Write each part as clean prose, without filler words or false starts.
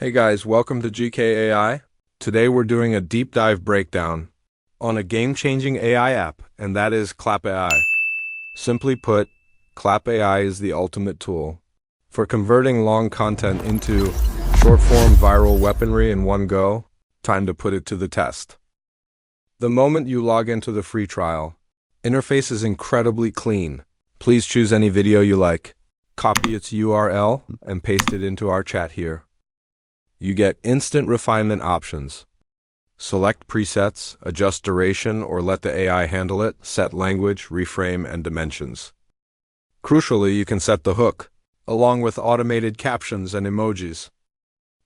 Hey guys, welcome to GK AI. Today we're doing a deep dive breakdown on a game-changing AI app, and that is Klap AI. Simply put, Klap AI is the ultimate tool for converting long content into short-form viral weaponry in one go. Time to put it to the test. The moment you log into the free trial, interface is incredibly clean. Please choose any video you like, copy its URL, and paste it into our chat here. You get instant refinement options. Select presets, adjust duration, or let the AI handle it, set language, reframe, and dimensions. Crucially, you can set the hook, along with automated captions and emojis.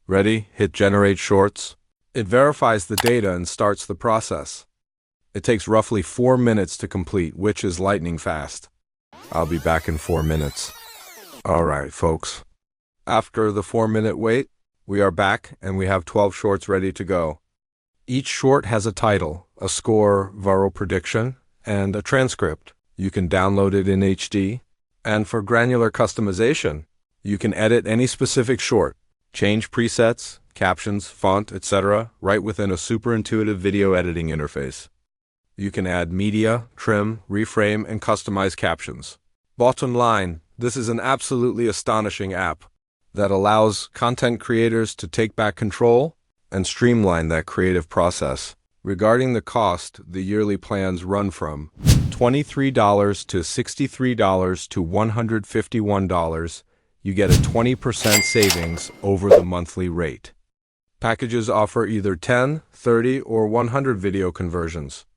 Ready? Hit Generate Shorts. It verifies the data and starts the process. It takes roughly 4 minutes to complete, which is lightning fast. I'll be back in 4 minutes. Alright, folks. After the 4-minute wait, we are back and we have 12 shorts ready to go. Each short has a title, a score, viral prediction, and a transcript. You can download it in HD. And for granular customization, you can edit any specific short, change presets, captions, font, etc. right within a super intuitive video editing interface. You can add media, trim, reframe, and customize captions. Bottom line, this is an absolutely astonishing app that allows content creators to take back control and streamline that creative process. Regarding the cost, the yearly plans run from $23 to $63 to $151. You get a 20% savings over the monthly rate. Packages offer either 10, 30, or 100 video conversions.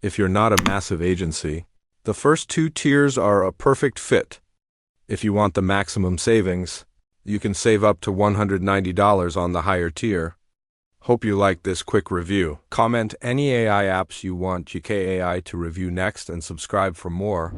If you're not a massive agency, the first 2 tiers are a perfect fit. If you want the maximum savings, you can save up to $190 on the higher tier. Hope you liked this quick review. Comment any AI apps you want GK AI to review next and subscribe for more.